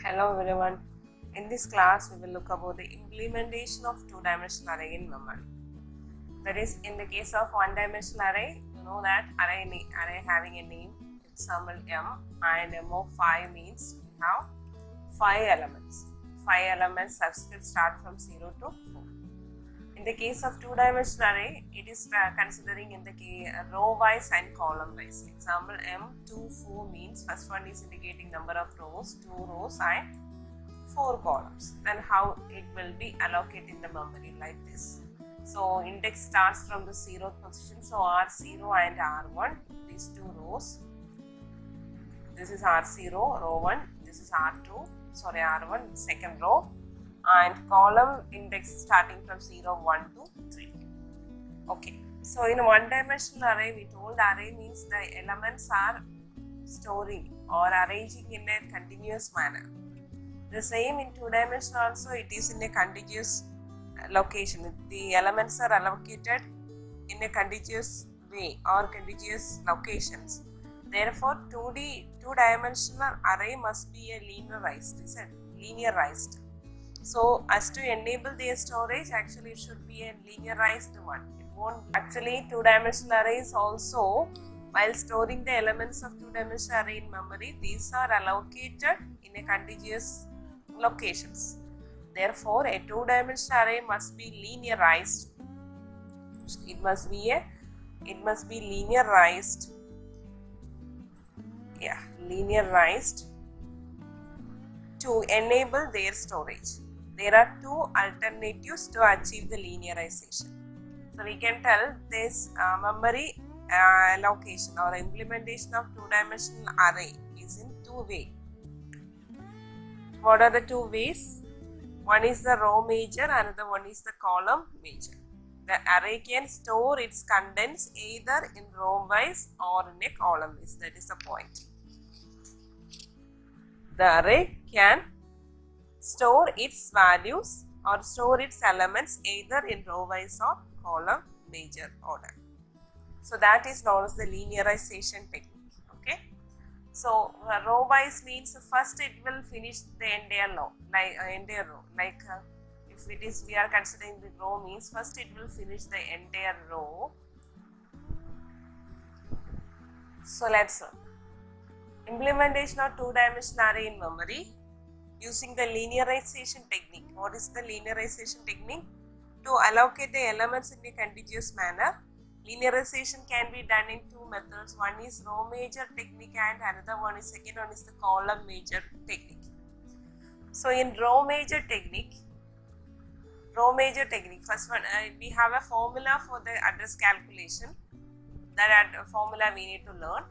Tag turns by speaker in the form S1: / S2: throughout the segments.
S1: Hello everyone. In this class, we will look about the implementation of two-dimensional array in memory. That is, in the case of one-dimensional array, you know that array having a name, example M, and M of 5 means we have 5 elements. 5 elements subscript start from 0 to 4. In the case of two-dimensional array, it is considering in the row-wise and column-wise. Example M24 means first one is indicating number of rows, 2 rows and 4 columns. Then how it will be allocated in the memory like this. So index starts from the 0th position. So R0 and R1, these 2 rows. This is R0, row 1. This is R1, second row. And column index starting from 0, 1 to 3. Okay, so in a one-dimensional array, we told array means the elements are storing or arranging in a continuous manner. The same in two-dimensional also, it is in a contiguous location. The elements are allocated in a contiguous way or contiguous locations. Therefore, two-dimensional array must be a linearized. So, as to enable their storage, actually it should be a linearized one. It won't actually two-dimensional arrays also, while storing the elements of two-dimensional array in memory, these are allocated in a contiguous locations. Therefore, a two-dimensional array must be linearized. It must be linearized. Linearized to enable their storage. There are 2 alternatives to achieve the linearization. So we can tell this memory allocation or implementation of two-dimensional array is in 2 ways. What are the 2 ways? One is the row major, another one is the column major. The array can store its contents either in row wise or in a column wise. That is the point. The array can store its values or store its elements either in row wise or column major order. So that is known as the linearization technique. Okay. So row wise means first it will finish the entire row. If it is we are considering the row means first it will finish the entire row. So let's learn. Implementation of two-dimensional array in memory using the linearization technique. What is the linearization technique? To allocate the elements in a contiguous manner. Linearization can be done in 2 methods. One is row major technique and another one is the column major technique. So in row major technique, first one we have a formula for the address calculation. That formula we need to learn.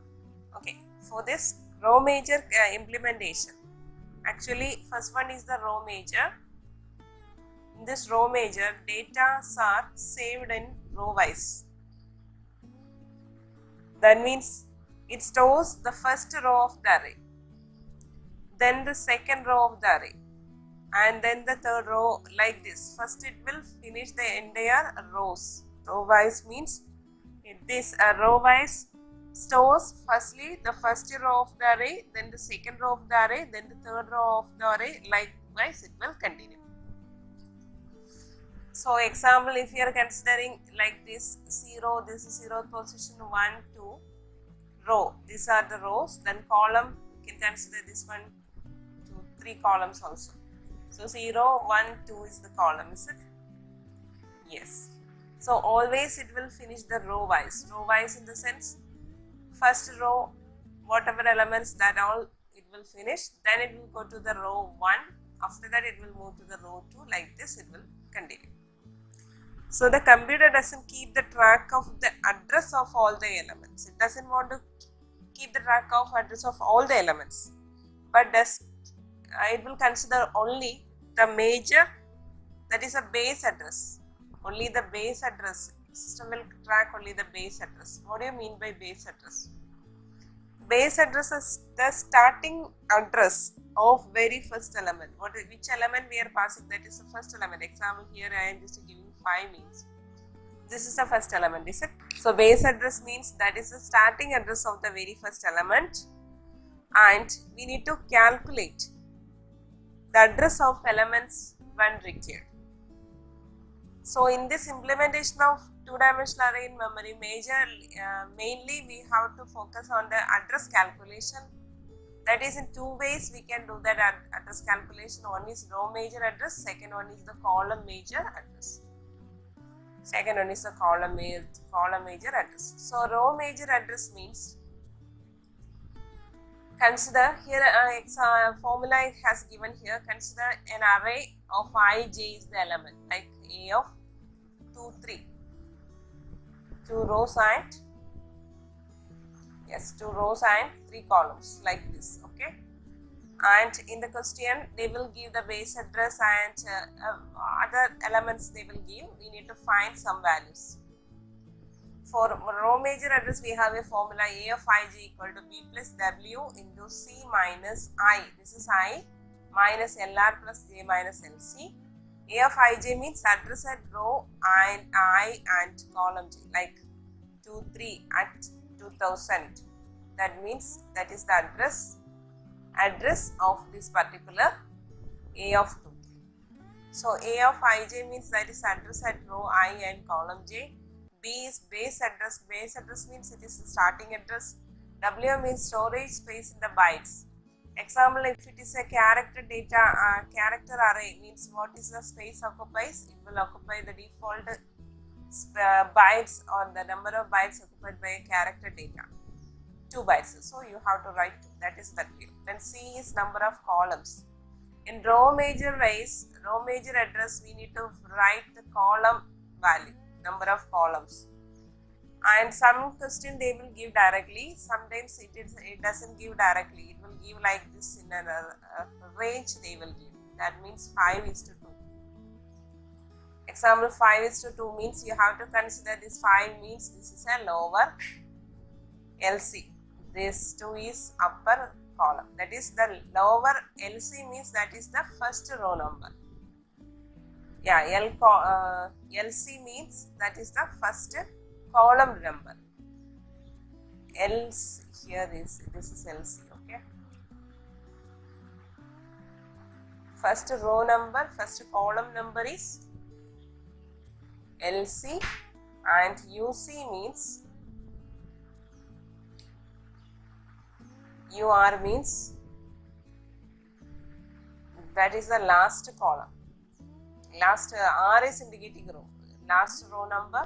S1: Okay, for this row major implementation, actually first one is the row major. In this row major, data are saved in row wise. That means it stores the first row of the array, then the second row of the array, and then the third row like this. First it will finish the entire rows. Row wise means this row wise stores firstly the first row of the array, then the second row of the array, then the third row of the array. Likewise, it will continue. So, example, if you are considering like this 0, this is 0th position, 1, 2 row. These are the rows. Then column, you can consider this 1, 2, 3 columns also. So 0, 1, 2 is the column, is it? Yes. So always it will finish the row wise. Row wise in the sense, first row, whatever elements that all it will finish, then it will go to the row 1. After that it will move to the row 2. Like this it will continue. So the computer doesn't keep the track of the address of all the elements. It doesn't want to keep the track of address of all the elements, but it will consider only the major, that is a base address. Only the base address. System will track only the base address. What do you mean by base address? Base address is the starting address of very first element. Which element we are passing? That is the first element. Example, here I am just giving 5 means. This is the first element, is it? So base address means that is the starting address of the very first element, and we need to calculate the address of elements when required. So in this implementation of two-dimensional array in memory, mainly we have to focus on the address calculation. That is, in two ways we can do that address calculation. One is row major address, second one is the column major address. Column major address. So row major address means, consider here formula has given here. Consider an array of ij is the element, like a of 2, 3. 2 rows and 3 columns, like this. Okay. And in the question they will give the base address and other elements they will give. We need to find some values. For row major address, we have a formula a of ij equal to b plus w into c minus I. This is I minus lr plus j minus lc. A of ij means address at row and I and column j, like 2, 3 at 2000. That means that is the address of this particular A of 2, 3. So A of ij means that is address at row I and column j. B is base address. Base address means it is the starting address. W means storage space in the bytes. Example, if it is a character array, means what is the space occupies? It will occupy the default bytes or the number of bytes occupied by a character data. 2 bytes. So you have to write 2. That is the clear. Then C is number of columns. In row major address, we need to write the column value, number of columns. And some question they will give directly. Sometimes it doesn't give directly. It will give like this in a range they will give. That means 5:2. Example, 5:2 means you have to consider this 5 means this is a lower LC. This 2 is upper column. That is the lower LC means that is the first row number. Yeah, LC means that is the first column number. This is LC, okay. First row number, first column number is LC, and UC means UR means that is the last column. Last R is indicating row, last row number,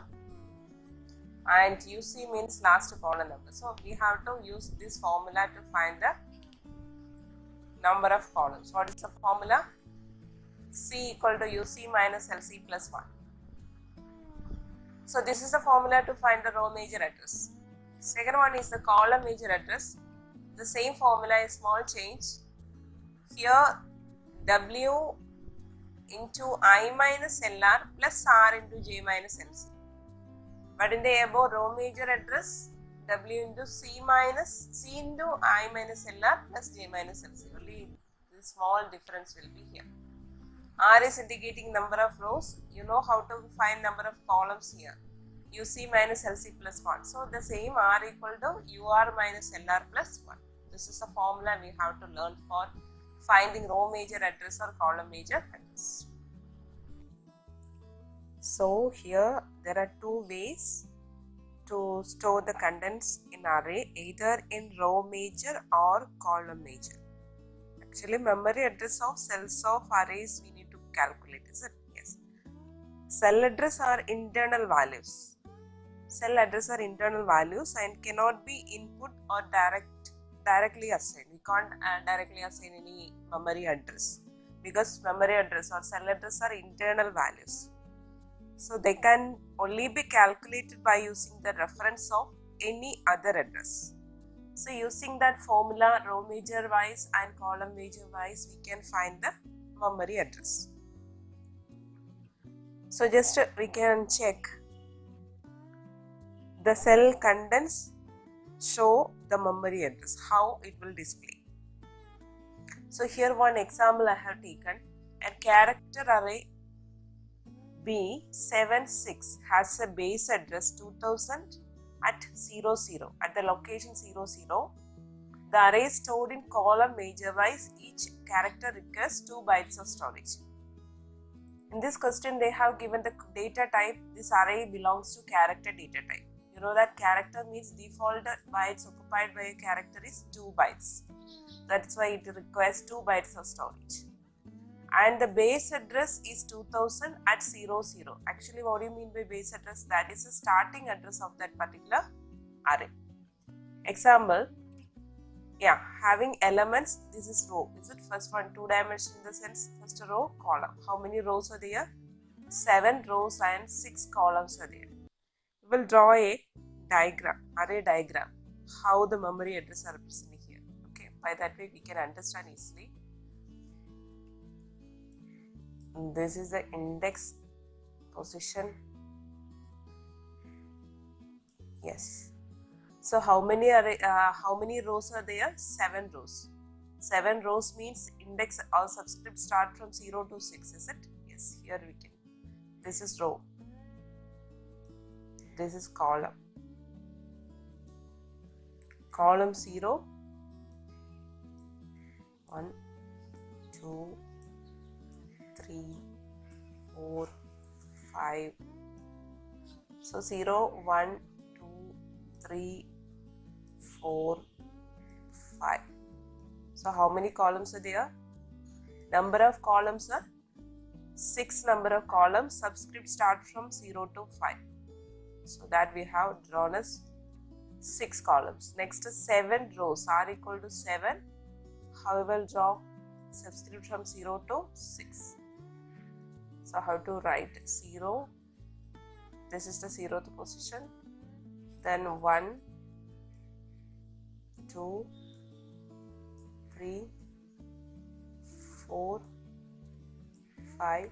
S1: and UC means last column number. So we have to use this formula to find the number of columns. What is the formula? C equal to UC minus LC plus 1. So this is the formula to find the row major address. Second one is the column major address. The same formula, a small change. Here W into I minus LR plus R into J minus LC. But in the above row major address, W into C into I minus LR plus J minus LC. Only this small difference will be here. R is indicating number of rows. You know how to find number of columns here. UC minus LC plus 1. So the same R equal to UR minus LR plus 1. This is the formula we have to learn for finding row major address or column major address. So here there are 2 ways to store the contents in array, either in row major or column major. Actually, memory address of cells of arrays we need to calculate, is it? Yes. Cell address are internal values. Cell address are internal values and cannot be input or directly assigned. We can't directly assign any memory address because memory address or cell address are internal values. So they can only be calculated by using the reference of any other address. So using that formula, row major wise and column major wise, we can find the memory address. So just we can check the cell contents show the memory address, how it will display. So here one example I have taken. A character array B76 has a base address 2000 at 00 at the location 00, The array is stored in column major wise. Each character requires 2 bytes of storage. In this question, they have given the data type. This array belongs to character data type. You know that character means default bytes occupied by a character is 2 bytes. That's why it requires 2 bytes of storage. And the base address is 2000 at 00. Actually, what do you mean by base address? That is the starting address of that particular array. Example, yeah, having elements, this is row. Is it first one, 2 dimension in the sense, first row, column. How many rows are there? 7 rows and 6 columns are there. We will draw a diagram, array diagram, how the memory address are represented here. Okay, by that way we can understand easily. This is the index position. Yes. So how many rows are there? 7 rows. 7 rows means index or subscript start from 0 to 6, is it? Yes, here we can. This is row. This is column. Column 0, 1, 2, 3, 4, 5. So 0, 1, 2, 3, 4, 5. So how many columns are there? Number of columns are 6 number of columns. Subscript start from 0 to 5. So that we have drawn as 6 columns. Next is 7 rows are equal to 7. How we will draw subscript from 0 to 6. So how to write 0? This is the 0th position. Then 1, 2, 3, 4, 5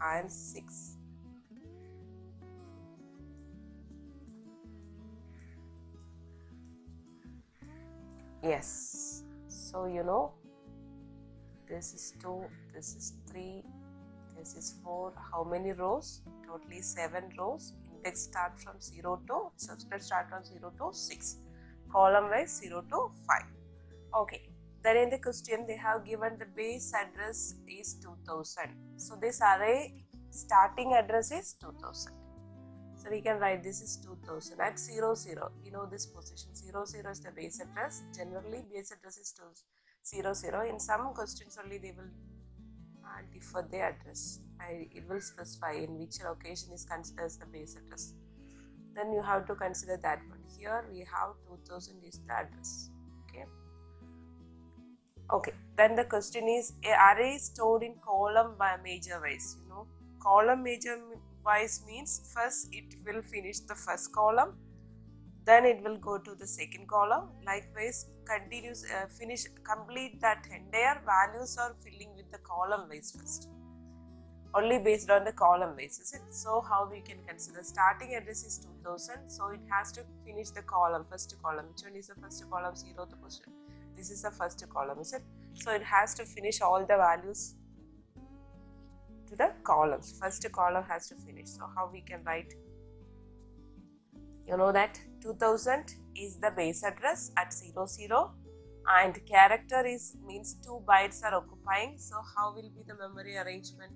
S1: and 6. Yes, so you know, this is 2, this is 3, this is 4. How many rows? Totally 7 rows. Index start from 0 to, subscript start from 0 to 6. Column wise 0 to 5. Okay, then in the question they have given the base address is 2000. So this array starting address is 2000. So we can write this is 2000 at 00. You know this position 00 is the base address. Generally base address is 00. In some questions only they will differ the address. It will specify in which location is considered as the base address. Then you have to consider that one. Here we have 2000 is the address. Okay. Then the question is a array stored in column by major wise. You know, column major wise means first it will finish the first column, then it will go to the second column. Likewise, complete that entire values are filling with the column wise first. Only based on the column wise, is it? So how we can consider starting address is 2000. So it has to finish the column, first column. Which one is the first column? 0th position. This is the first column, is it? So it has to finish all the values to the columns. First column has to finish. So how we can write? You know that 2000 is the base address at 00 and character is means 2 bytes are occupying. So how will be the memory arrangement?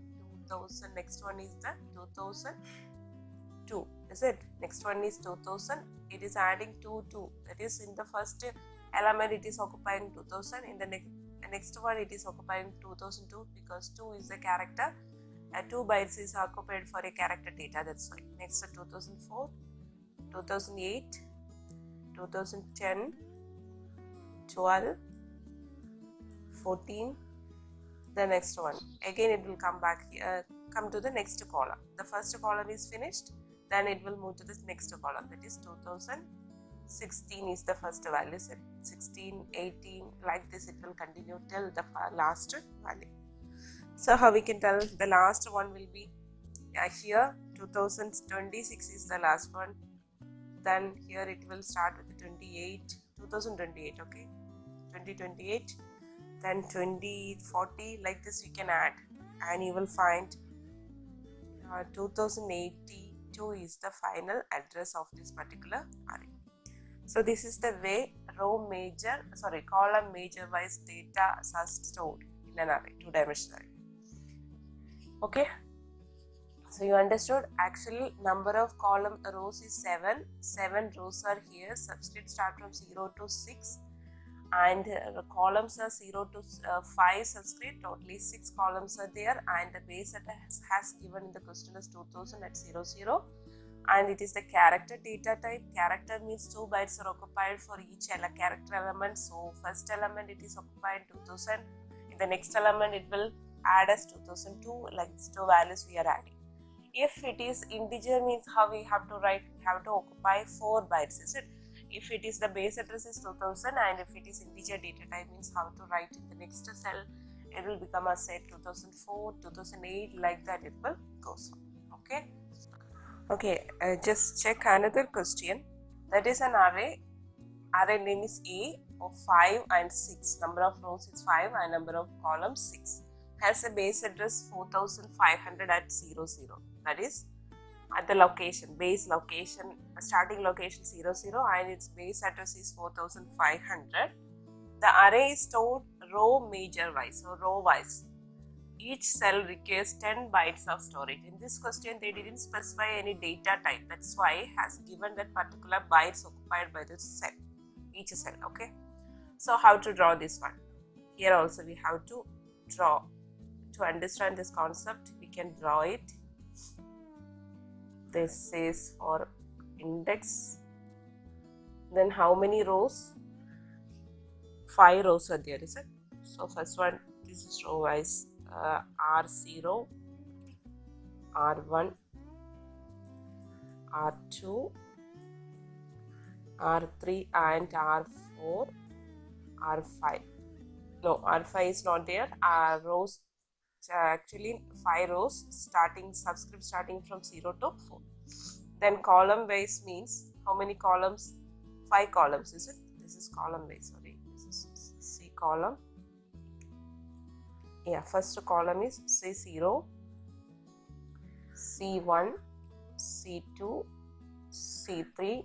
S1: 2000. Next one is the 2002. Is it? Next one is 2000. It is adding 2. That is in the first element it is occupying 2000. In the next one it is occupying 2002 because 2 is the character. 2 bytes is occupied for a character data. That's why. Next 2004, 2008, 2010, 12, 14. The next one. Again it will come back here. Come to the next column. The first column is finished. Then it will move to the next column. That is 2016 is the first value. 16, 18, like this it will continue till the last value. So how we can tell the last one will be here 2026 is the last one. Then here it will start with 2028, okay, 2028, then 2040, like this we can add, and you will find 2082 is the final address of this particular array. So this is the way column major wise data are stored in an array, two-dimensional array. Okay, so you understood. Actually, number of column rows is 7. 7 rows are here. Subscript start from 0 to 6, and the columns are 0 to 5 subscript. Totally 6 columns are there, and the base address has given in the question is 2000 at 00, and it is the character data type. Character means 2 bytes are occupied for each character element. So first element it is occupied 2000. In the next element it will add as 2002. Like these two values we are adding. If it is integer means how we have to write, we have to occupy 4 bytes, is it? If it is the base address is 2000, and if it is integer data type means how to write in the next cell, it will become a set 2004, 2008, like that it will goes on. Okay, just check another question. That is an array name is A of 5 and 6. Number of rows is 5 and number of columns 6. Has a base address 4500 at 00. That is at the location, base location, starting location 00, and its base address is 4500. The array is stored row major wise, or row wise. Each cell requires 10 bytes of storage. In this question, they didn't specify any data type. That's why it has given that particular bytes occupied by the cell, each cell. Okay. So how to draw this one? Here also we have to draw. To understand this concept, we can draw it. This is for index. Then how many rows? 5 rows are there, is it? So first one, this is row wise. R0, R1, R2, R3 and R4, R5. No, R5 is not there. Rows, actually 5 rows subscript starting from 0 to 4. Then column wise means how many columns? 5 columns, is it? This is column wise, sorry. This is C column. Yeah, first column is C0, C1, C2, C3,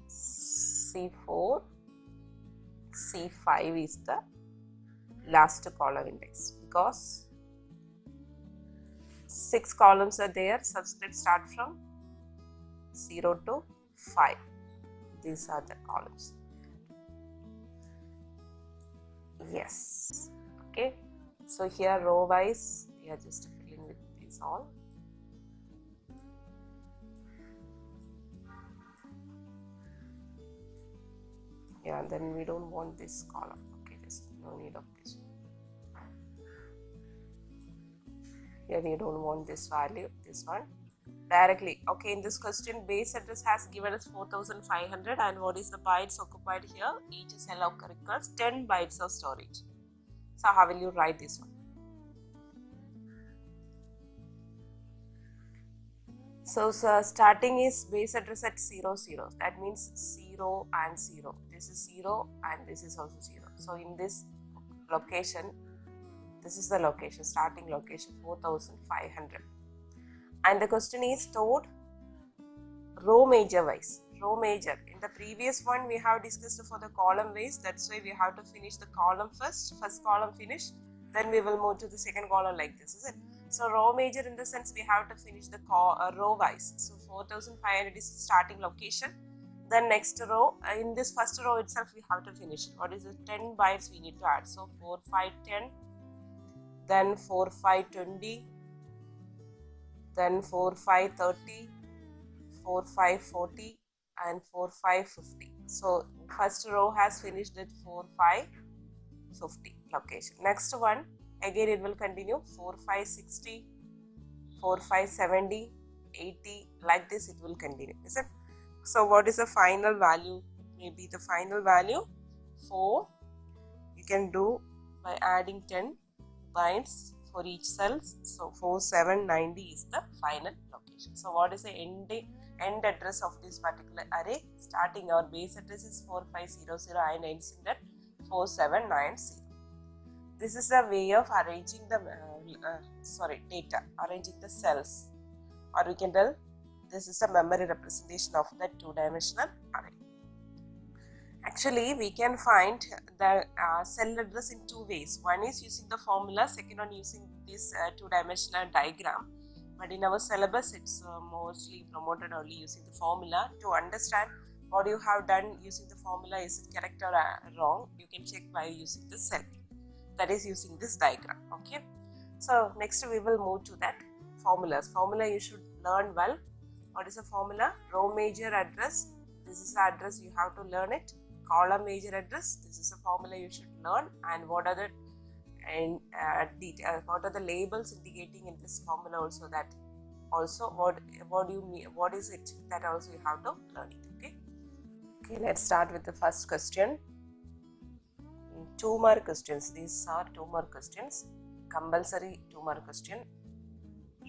S1: C4, C5 is the last column index, because 6 columns are there. Subscript start from 0 to 5. These are the columns. Yes. Okay. So here row wise, we are just filling with these all. Yeah, then we don't want this column. Okay, just no need of this. Here we don't want this value, this one. Directly. Okay, in this question, base address has given us 4500, and what is the bytes occupied here? Each cell requires 10 bytes of storage. So how will you write this one? So starting is base address at 00. That means 0 and 0. This is 0 and this is also 0. So in this location, this is the location, starting location 4500. And the question is stored row major wise. Row major. In the previous one, we have discussed for the column wise. That's why we have to finish the column first. First column finish. Then we will move to the second column like this, is it? So row major in the sense we have to finish the row wise. So 4500 is starting location. Then next row, in this first row itself we have to finish. What is it? 10 bytes we need to add. So 4, 5, 10. Then 4, 5, 20. Then 4, 5, 30. 4, 5, 40. And 4, 5, 50. So first row has finished at 4, 5, 50 location. Next one, again it will continue 4, 5, 60, 4, 5, 70, 80, like this it will continue, is it? So what is the final value? Maybe the final value 4. You can do by adding 10 bytes for each cell. So 4790 is the final location. So what is the end address of this particular array? Starting our base address is 4500 and ends in that 4790. This is a way of arranging the data, arranging the cells, or we can tell this is a memory representation of that two-dimensional array. Actually, we can find the cell address in two ways. One is using the formula, second one using this two-dimensional diagram. But in our syllabus, it's mostly promoted only using the formula. To understand what you have done using the formula, is it correct or wrong, you can check by using the cell. That is using this diagram. Okay. So next we will move to that formulas. Formula you should learn well. What is a formula? Row major address. This is the address, you have to learn it. Column major address. This is a formula you should learn. And what are the what are the labels indicating in this formula also, that also what do you mean, what is it, that also you have to learn it. Okay, let's start with the first question. 2 mark questions. These are 2 mark questions, compulsory 2 mark question.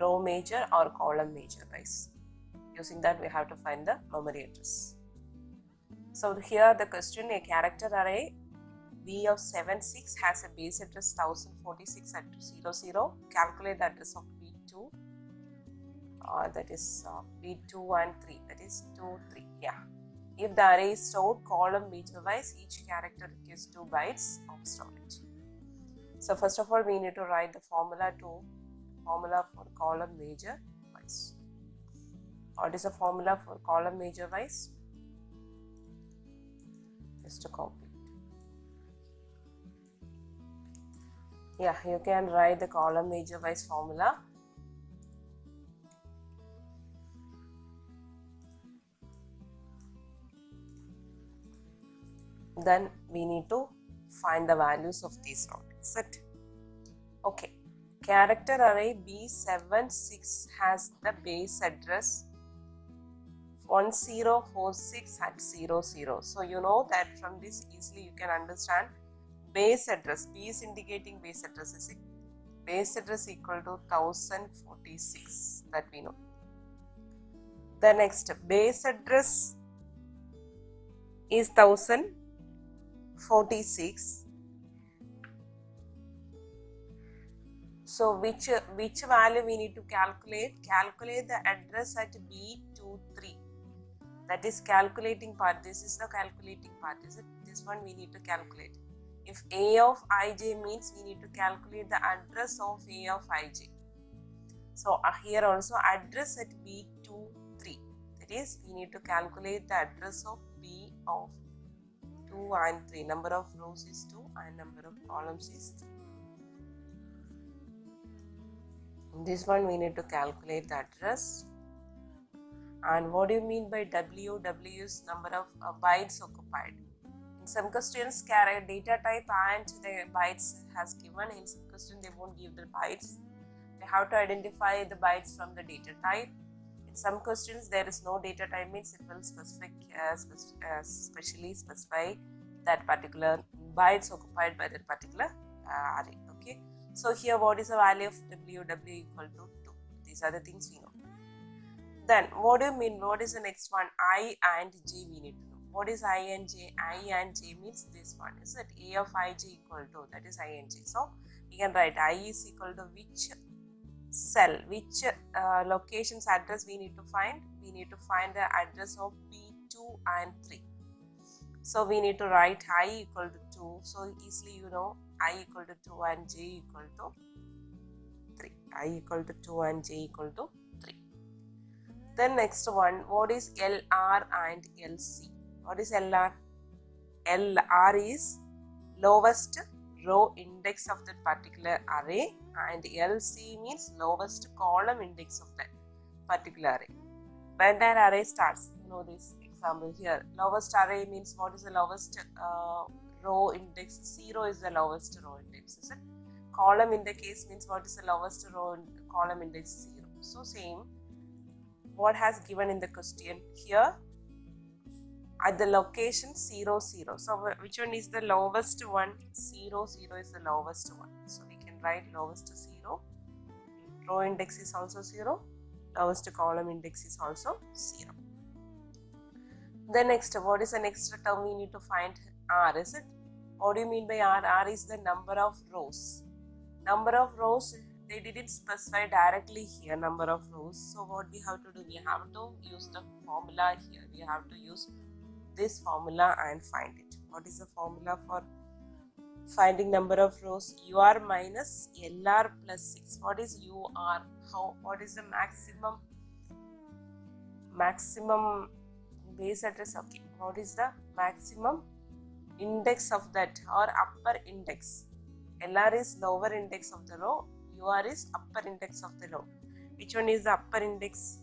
S1: Row major or column major wise. Using that we have to find the memory address. So here the question, a character array B of 76 has a base address 1046 at 00. Calculate the address of B2, that is B2 and 3, that is 2, 3. Yeah. If the array is stored column major wise, each character requires 2 bytes of storage. So first of all, we need to write the formula for column major wise. What is the formula for column major wise? Just to copy. Yeah, you can write the column major wise formula. Then we need to find the values of these rows. Set. Okay. Character array B76 has the base address 1046 at 00. So you know that from this easily you can understand base address. B is indicating base address, is it? Base address equal to 1046, that we know. The next base address is 1046. So which value we need to calculate? Calculate the address at B23. That is calculating part. This is the calculating part, is it? This one we need to calculate. If A of ij means we need to calculate the address of A of ij. So here also address at B23. That is, we need to calculate the address of B of 2 and 3. Number of rows is 2 and number of columns is 3. In this one we need to calculate the address. And what do you mean by W? W is number of bytes occupied. In some questions, data type and the bytes has given. In some questions, they won't give the bytes. They have to identify the bytes from the data type. In some questions, there is no data type, means it will specially specify that particular bytes occupied by that particular array. Okay. So here, what is the value of W? W equal to 2. These are the things we know. Then, what do you mean? What is the next one? I and J we need to know. What is I and J? I and J means this one. Is it A of ij equal to, that is I and J. So, we can write I is equal to which cell, which location's address we need to find? We need to find the address of B2 and 3. So, we need to write I equal to 2. So, easily you know I equal to 2 and J equal to 3. I equal to 2 and J equal to 3. Then next one, what is LR and LC? What is LR? LR is lowest row index of that particular array, and LC means lowest column index of that particular array. When an array starts, you know this example here. Lowest array means what is the lowest row index? 0 is the lowest row index, is it? Column in the case means what is the lowest row column index? 0. So same, what has given in the question here? At the location 0, 0. So which one is the lowest one? 0, 0 is the lowest one. So we can write lowest 0. Row index is also 0. Lowest column index is also 0. The next, what is the next term we need to find? R, is it? What do you mean by R? R is the number of rows. Number of rows, they didn't specify directly here number of rows. So what we have to do? We have to use the formula here. We have to use this formula and find it. What is the formula for finding number of rows? UR minus LR plus 6. What is UR? What is the maximum base address? Okay, what is the maximum index of that, or upper index? LR is lower index of the row, UR is upper index of the row. Which one is the upper index?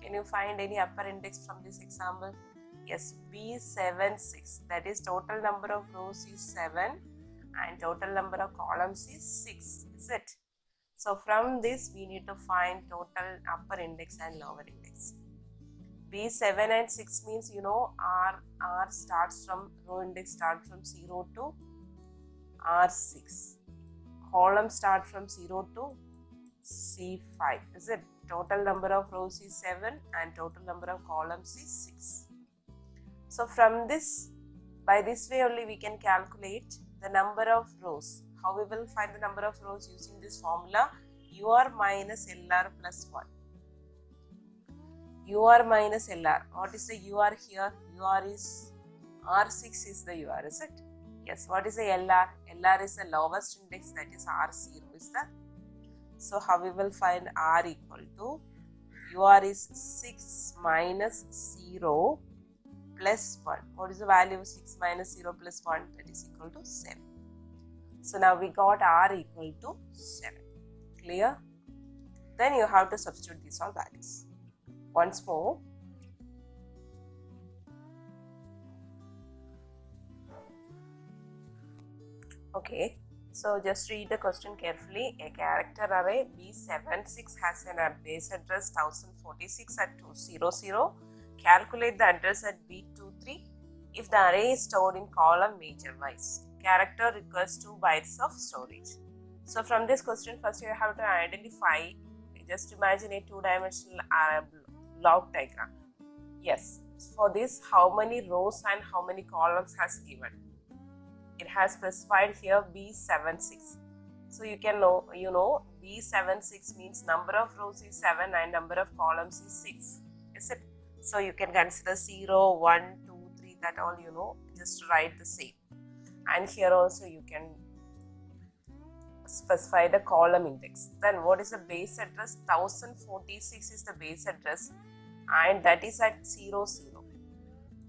S1: Can you find any upper index from this example? Yes, B76. That is total number of rows is 7 and total number of columns is 6. Is it? So from this we need to find total upper index and lower index. B7 and 6 means, you know, R starts from, row index starts from 0 to R6. Column start from 0 to C5. Is it? Total number of rows is 7 and total number of columns is 6. So from this, by this way only we can calculate the number of rows. How we will find the number of rows? Using this formula, UR minus LR plus 1. UR minus LR. What is the UR here? UR is R6 is the UR, is it? Yes. What is the LR? LR is the lowest index, that is R0 is the. So how we will find R equal to, UR is 6 minus 0 plus 1. What is the value of 6 minus 0 plus 1? That is equal to 7. So now we got R equal to 7. Clear? Then you have to substitute these all values. Once more. Okay, so just read the question carefully. A character array B76 has a base address 1046 at 200. Calculate the address at B23 if the array is stored in column major wise. Character requires 2 bytes of storage. So from this question, first you have to identify, just imagine a 2-dimensional block diagram. Yes, for this, how many rows and how many columns has given? It has specified here B76. So you can know, B76 means number of rows is 7 and number of columns is 6. Is it? So you can consider 0, 1, 2, 3, that all just write the same. And here also you can specify the column index. Then what is the base address? 1046 is the base address and that is at 0, 0.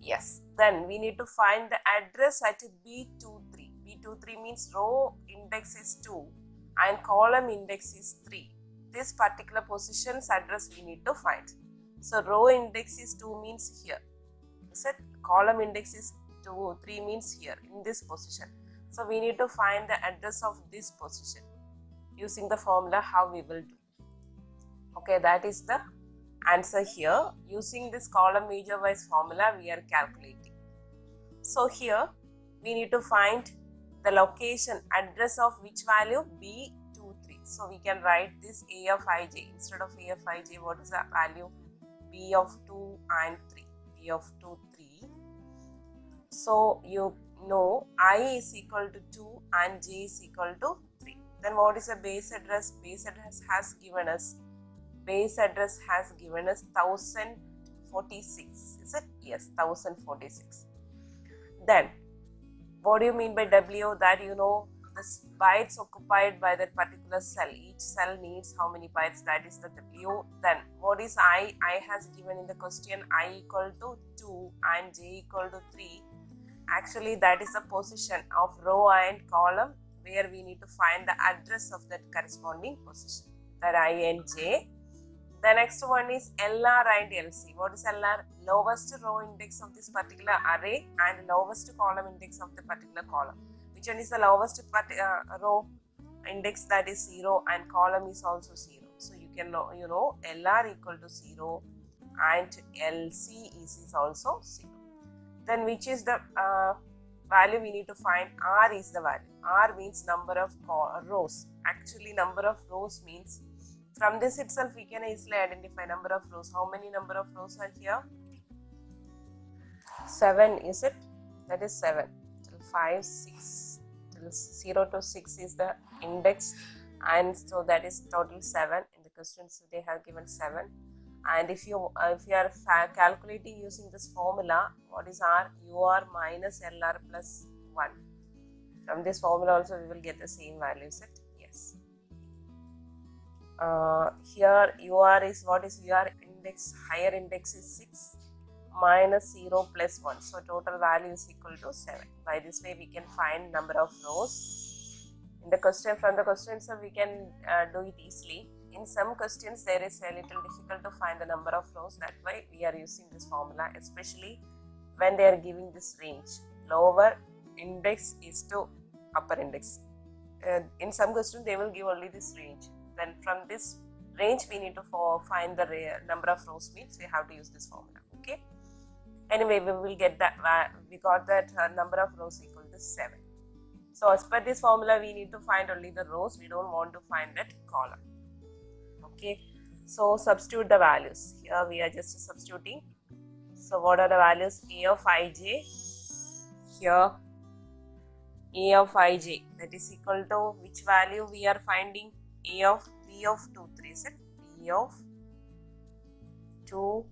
S1: Yes. Then we need to find the address at B23. B23 means row index is 2 and column index is 3. This particular position's address we need to find. So row index is 2 means here. Is it? Column index is 2, 3 means here in this position. So we need to find the address of this position using the formula how we will do. Okay, that is the answer here. Using this column major wise formula we are calculating. So here we need to find the location address of which value? B23. So we can write this A of ij. Instead of A of ij, what is the value? B of 2 and 3. B of 2, 3. So you know I is equal to 2 and j is equal to 3. Then what is the base address? Base address has given us 1046. Is it? Yes, 1046. Then what do you mean by W? That the bytes occupied by that particular cell. Each cell needs how many bytes, that is the W. Then what is I? I has given in the question I equal to 2 and j equal to 3. Actually that is the position of row and column where we need to find the address of that corresponding position. That I and j. The next one is LR and LC. What is LR? Lowest row index of this particular array and lowest column index of the particular column. Which one is the lowest row index? That is 0 and column is also 0. So you can know, LR equal to 0 and LC is also 0. Then which is the value we need to find? R is the value. R means number of rows. Actually number of rows means, from this itself we can easily identify number of rows. How many number of rows are here? 7, is it? That is 7. Till 5, 6. Till 0 to 6 is the index, and so that is total 7. In the questions they have given 7. And if you are calculating using this formula, what is R? UR minus LR plus 1. From this formula also we will get the same value, is it? Yes. Here UR is, what is UR? Index, higher index is 6 minus 0 plus 1. So total value is equal to 7. By this way we can find number of rows. In the question, from the question, so we can do it easily. In some questions there is a little difficult to find the number of rows. That's why we are using this formula, especially when they are giving this range. Lower index is to upper index. In some questions they will give only this range. Then from this range we need to find the number of rows, means we have to use this formula. Okay. Anyway, we will get that. We got that number of rows equal to 7. So as per this formula, we need to find only the rows. We don't want to find that column. Okay. So substitute the values. Here we are just substituting. So what are the values? A of ij. Here A of ij, that is equal to which value we are finding? A of B of 2, 3, is it? B of 2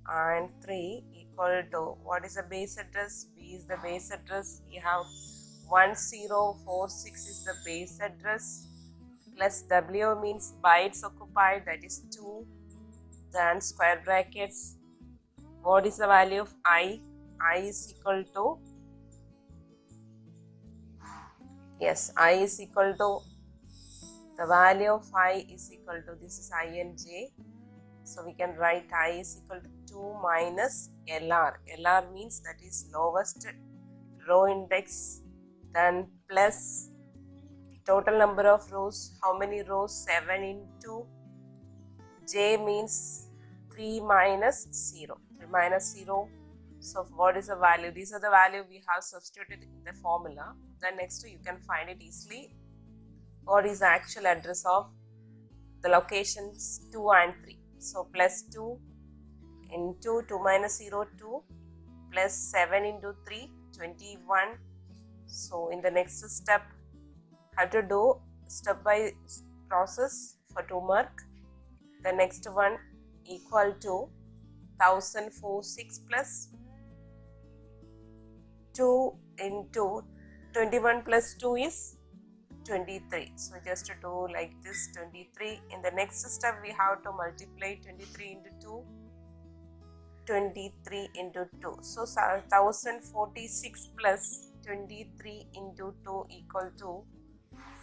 S1: and 3 equal to, what is the base address? B is the base address. We have 1046 is the base address, plus W means bytes occupied, that is 2, then square brackets. What is the value of I? I is equal to, yes, I is equal to, the value of I is equal to, this is I and J. So we can write I is equal to 2 minus LR. LR means that is lowest row index, then plus total number of rows. How many rows? 7 into J means 3 minus 0. 3 minus 0. So what is the value? These are the value we have substituted in the formula. Then next you can find it easily. What is the actual address of the locations 2 and 3? So plus 2 into 2 minus 0, 2, plus 7 into 3, 21. So in the next step, have to do step by process for 2 mark. The next one equal to 1046 plus 2 into 21 plus 2 is 23. So just to do like this, 23. In the next step we have to multiply 23 into 2, 23 into 2. So 1046 plus 23 into 2 equal to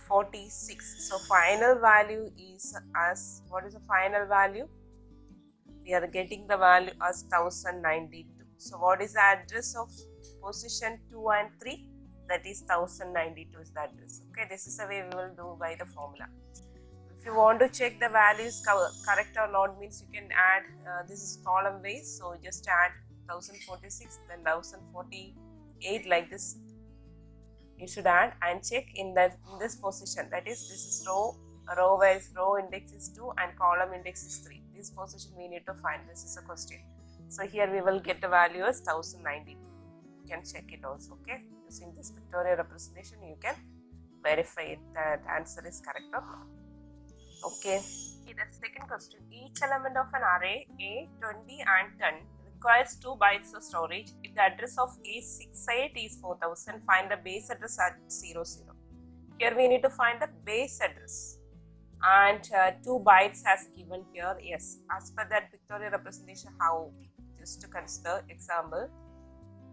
S1: 46. So final value is as, what is the final value? We are getting the value as 1092. So what is the address of position 2 and 3? That is 1092 is the address. Okay, this is the way we will do by the formula. If you want to check the values correct or not, means you can add, this is column wise, so just add 1046, then 1048, like this you should add and check in this position. That is, this is row wise, row index is 2 and column index is 3. This position we need to find. This is a question. So here we will get the value as 1092. You can check it also. Okay, using this pictorial representation you can verify that answer is correct or not. Okay, the second question. Each element of an array A, 20 and 10 requires 2 bytes of storage. If the address of A68 is 4000, find the base address at 00. Here we need to find the base address, and 2 bytes has given here. Yes, as per that pictorial representation, how, just to consider example,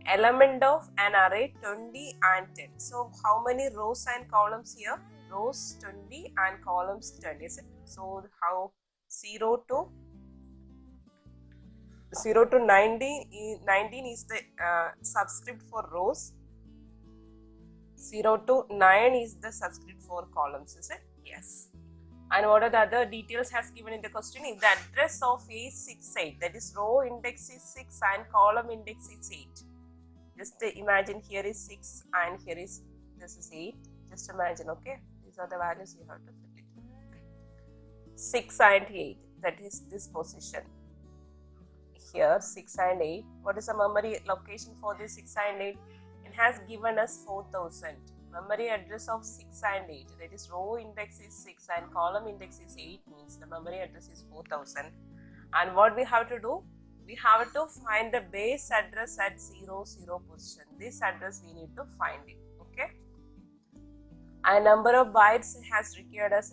S1: element of an array 20 and 10. So how many rows and columns here? Rows 20 and columns 10, is it? So how 0 to 19 is the subscript for rows. 0 to 9 is the subscript for columns, is it? Yes. And what are the other details has given in the question? If the address of A is 68, that is row index is 6 and column index is 8. Just imagine here is 6 and here is, this is 8. Just imagine, okay? These are the values you have to fill it. 6 and 8, that is this position. Here 6 and 8. What is the memory location for this 6 and 8? It has given us 4000. Memory address of 6 and 8, that is row index is 6 and column index is 8, means the memory address is 4000. And what we have to do? We have to find the base address at 0, 0 position. This address we need to find it. Okay. And number of bytes has required us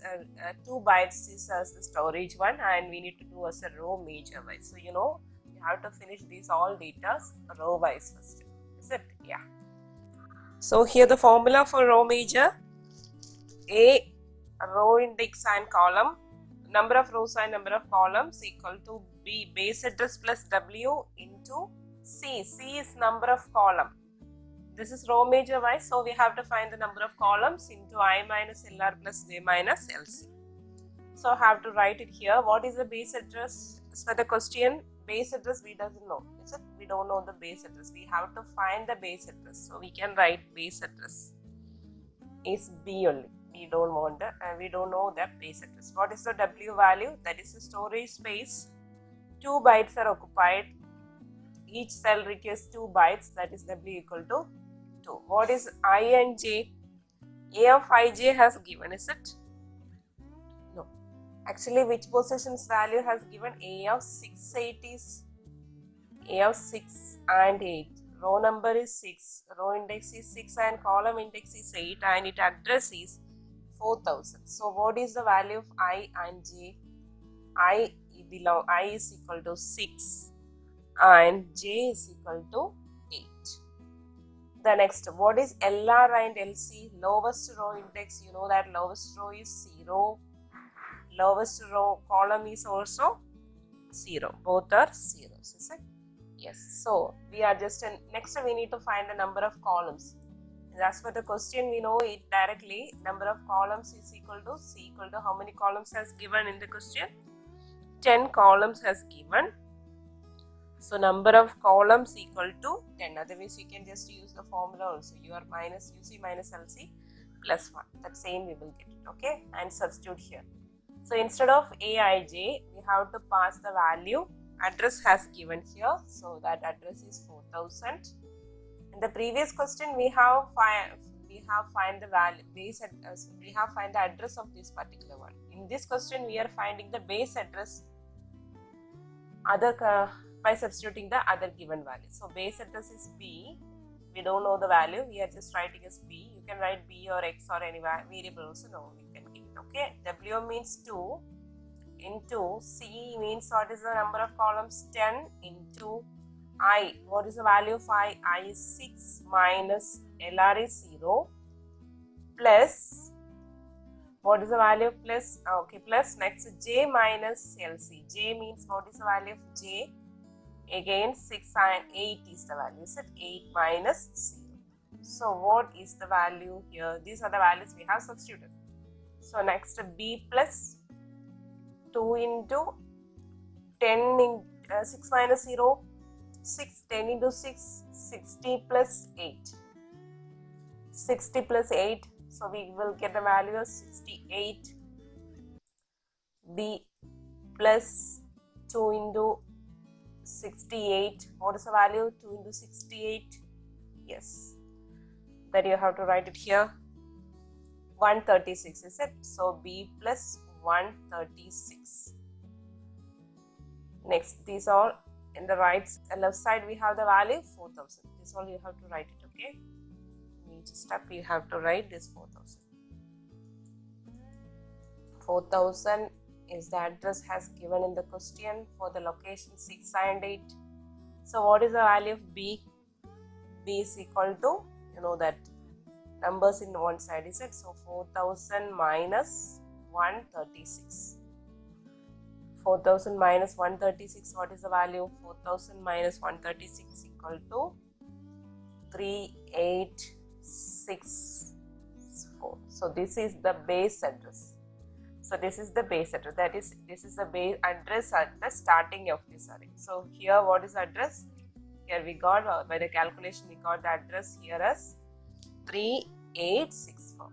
S1: 2 bytes is as the storage one, and we need to do as a row major wise. So you have to finish these all data row wise first. Is it? Yeah. So here the formula for row major: A, row index and column, number of rows and number of columns equal to B, base address plus W into C. C is number of column. This is row major wise, so we have to find the number of columns into I minus LR plus J minus LC. So I have to write it here. What is the base address? As for the question, base address we doesn't know. Is it? We don't know the base address. We have to find the base address. So we can write base address is B only. We don't want the we don't know the base address. What is the W value? That is the storage space. 2 bytes are occupied. Each cell requires 2 bytes. That is W equal to 2. What is I and J? A of ij has given, is it? No. Actually, which position's value has given? A of 6, 8 is A of 6 and 8. Row number is 6, row index is 6 and column index is 8 and its address is 4000. So what is the value of I and J? I is equal to 6 and J is equal to 8. The next, what is LR and LC? Lowest row index, you know that lowest row is 0. Lowest row column is also 0. Both are zeros, is it? Yes. So we are just next we need to find the number of columns. As for the question, we know it directly. Number of columns is equal to C equal to how many columns has given in the question? 10 columns has given. So number of columns equal to 10. Otherwise you can just use the formula also. You are minus UC minus LC plus 1. That same we will get it. Okay. And substitute here. So instead of Aij, we have to pass the value. Address has given here. So that address is 4000. In the previous question, we have find the value base address. We have find the address of this particular one. In this question, we are finding the base address by substituting the other given value. So base address is B. We don't know the value. We are just writing as B. You can write B or X or any variable also. No, we can give it. Okay. W means 2 into C means what is the number of columns? 10 into I. What is the value of I? I is 6 minus LR is 0 plus, what is the value of plus? Okay, plus next J minus LC. J means what is the value of J? Again 6 and 8 is the value. Is it 8 minus 0? So what is the value here? These are the values we have substituted. So next B plus 2 into 10 in 6 minus 0. 6, 10 into 6, 60 plus 8. 60 plus 8. So we will get the value of 68. B plus 2 into 68. What is the value? 2 into 68. Yes. Then you have to write it here. 136 is it? So B plus 136. Next, these all in the left side we have the value 4000. This all you have to write it. Okay. In each step you have to write this 4000. 4000 is the address has given in the question for the location 6 and 8. So what is the value of B? B is equal to, you know that numbers in one side, is it? So 4000 minus 136. 4000 minus 136, what is the value? 4000 minus 136 equal to 3864. So this is the base address. So this is the base address. That is, this is the base address at the starting of this array. So here what is the address? Here we got, by the calculation we got the address here as 3864.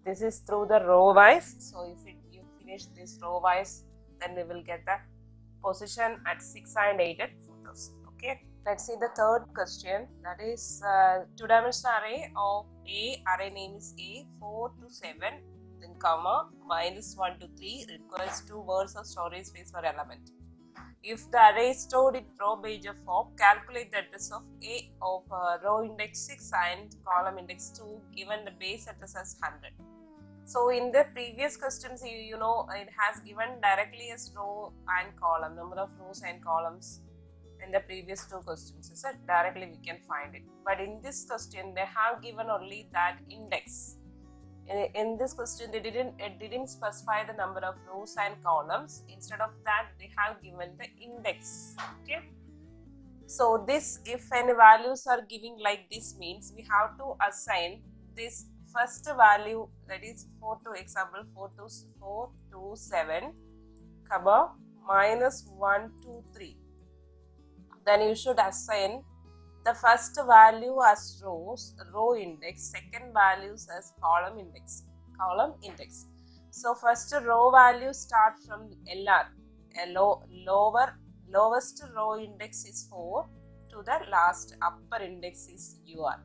S1: This is through the row wise. So if you finish this row wise, then we will get the position at 6 and 8 at 4000. Okay. Let's see the third question. That is two-dimensional array of A. Array name is A, 4 to 7. then comma, minus 1 to 3 requires 2 words of storage space per element. If the array is stored in row major form, calculate the address of A of row index 6 and column index 2 given the base address as 100. So in the previous questions, you know, it has given directly as row and column, number of rows and columns in the previous two questions. So directly we can find it. But in this question, they have given only that index. In this question, it didn't specify the number of rows and columns. Instead of that, they have given the index. Okay. So this, if any values are giving like this, means we have to assign this first value, that is 4 to example 4 to 7, comma, minus 1 to 3. Then you should assign the first value as row index, second values as column index. So first row value start from LR. Lowest row index is 4 to the last upper index is UR.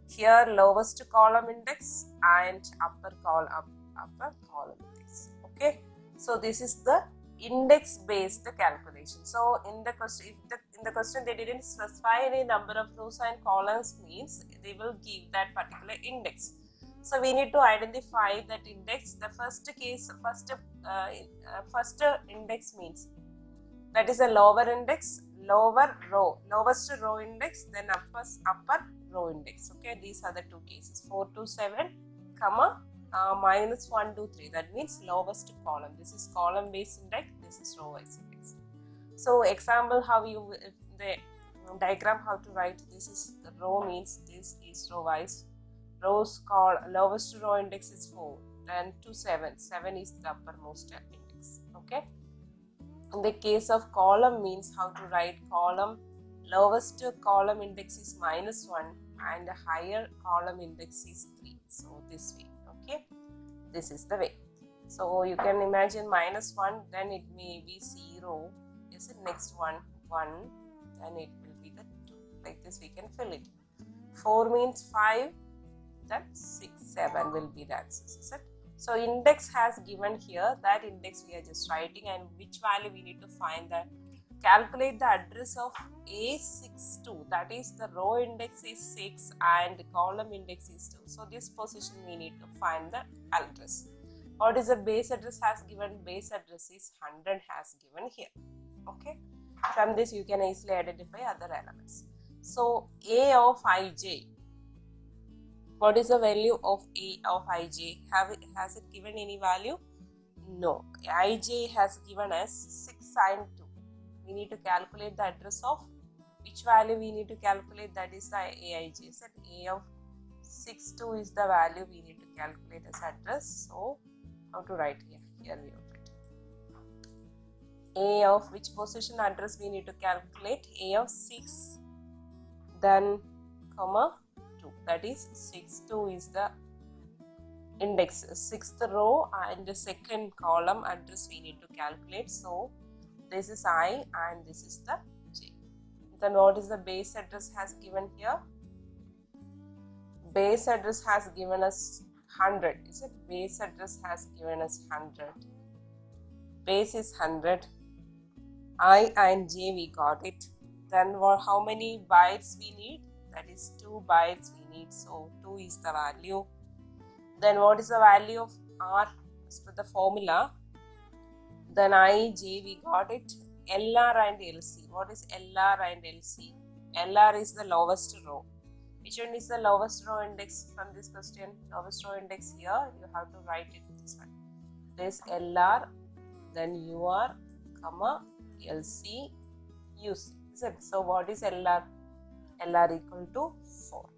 S1: Here lowest column index and upper column index. Okay, so this is the index based calculation. So in the question they didn't specify any number of rows and columns, means they will give that particular index. So we need to identify that index. The first index means that is a lower index, lowest row index, then upper row index. Okay, these are the two cases, 4 to 7, comma, minus 1 to 3. That means lowest column. This is column based index, this is row wise index. So example, how you, the diagram how to write, this is the row, means this is row wise. Rows called lowest row index is 4, then to 7 is the uppermost index. Okay. In the case of column, means how to write column, lowest column index is minus 1 and higher column index is 3. So this way. Okay, this is the way. So you can imagine minus 1, then it may be 0. Is it next one 1, then it will be the 2. Like this we can fill it. 4 means 5, then 6, 7 will be the answers. Is it? So index has given here, that index we are just writing, and which value we need to find that. Calculate the address of A62, that is the row index is 6 and column index is 2. So this position we need to find the address. What is the base address has given? Base address is 100 has given here. Okay. From this you can easily identify other elements. So A of ij. What is the value of A of ij? Has it given any value? No. Ij has given us 6 and 2. We need to calculate the address of which value we need to calculate, that is the Aij. So A of 6, 2 is the value we need to calculate as address. So how to write here? Here we will write. A of which position address we need to calculate? A of 6, then comma 2. That is 6, 2 is the index, 6th row and the second column address we need to calculate. So this is I and this is the J. Then what is the base address has given here? Base address has given us 100. Is it? Base address has given us 100. Base is 100. I and J we got it. Then how many bytes we need? That is 2 bytes we need. So 2 is the value. Then what is the value of R as per the formula? Then I, J we got it. LR and LC. What is LR and LC? LR is the lowest row. Which one is the lowest row index from this question? Lowest row index here, you have to write it this one. This LR, then UR, comma, LC, UC. Is it? So what is LR? LR equal to 4.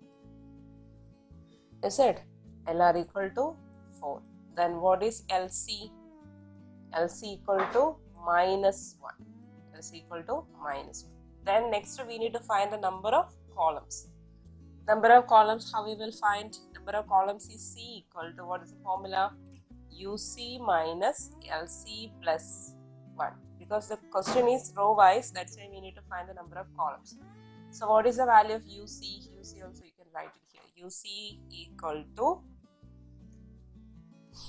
S1: Is it? LR equal to 4. Then what is LC? LC equal to minus 1. LC equal to minus 1. Then next we need to find the number of columns. Number of columns, how we will find? Number of columns is C equal to, what is the formula? UC minus LC plus 1. Because the question is row wise, that's why we need to find the number of columns. So what is the value of UC? UC also you can write it here. UC equal to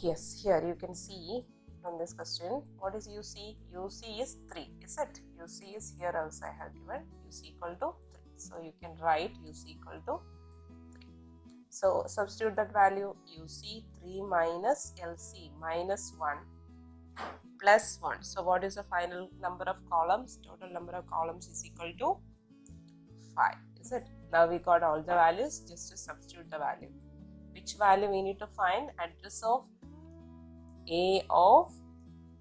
S1: Yes, here you can see from this question, what is UC? UC is 3, is it? UC is here also I have given UC equal to 3. So you can write UC equal to 3. So substitute that value, UC 3 minus LC minus 1 plus 1. So what is the final number of columns? Total number of columns is equal to 5, is it? Now we got all the values, just to substitute the value. Which value we need to find? Address of A of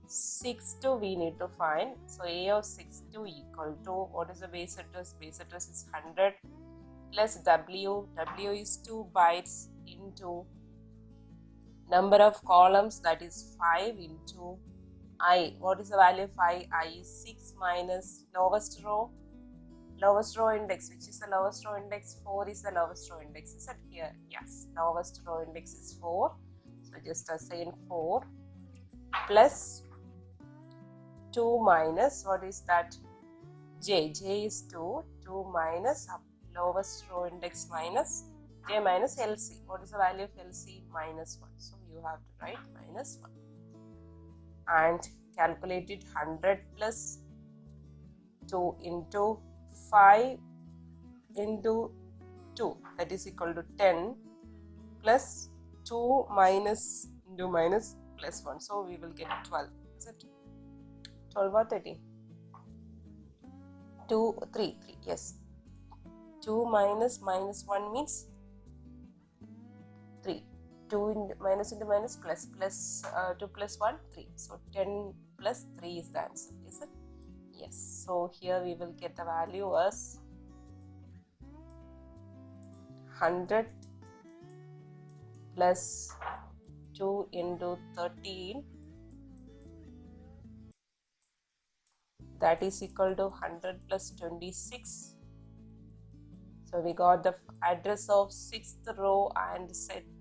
S1: 62 we need to find. So A of 62 equal to, what is the base address? Base address is 100 plus W. W is 2 bytes into number of columns, that is 5 into I. What is the value of I? I is 6 minus lowest row. Lowest row index, which is the lowest row index? 4 is the lowest row index. Is it here? Yes, lowest row index is 4. So just assign 4 plus 2 minus, what is that? J. J is 2. 2 minus lowest row index minus J minus LC. What is the value of LC? Minus 1. So you have to write minus 1. And calculate it. 100 plus 2 into 5 into 2, that is equal to 10 plus 2 minus into minus plus 1. So we will get 12. Is it 12 or 13? 2, 3, 3. Yes. 2 minus minus 1 means 3. 2 into minus plus 2 plus 1, 3. So 10 plus 3 is the answer. Is it? Yes. So here we will get the value as 100 plus 2 into 13, that is equal to 100 plus 26. So we got the address of 6th row and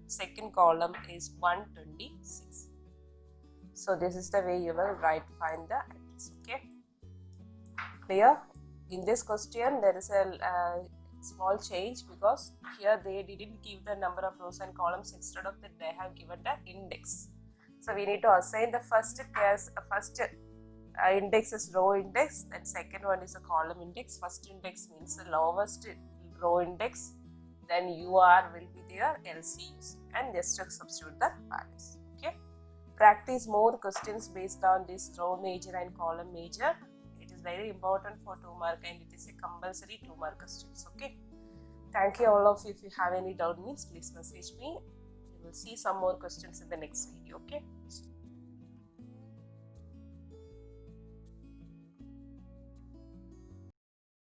S1: second column is 126. So this is the way you will find the address. Okay, clear? In this question there is a small change, because here they didn't give the number of rows and columns. Instead of that, they have given the index. So we need to assign the first index is row index, and second one is a column index. First index means the lowest row index, then UR will be their LCs, and just to substitute the values. Okay, practice more questions based on this row major and column major. It is very important for 2 mark, and it is a compulsory 2 mark questions. Okay, thank you all of you. If you have any doubt means please message me. We will see some more questions in the next video. Okay.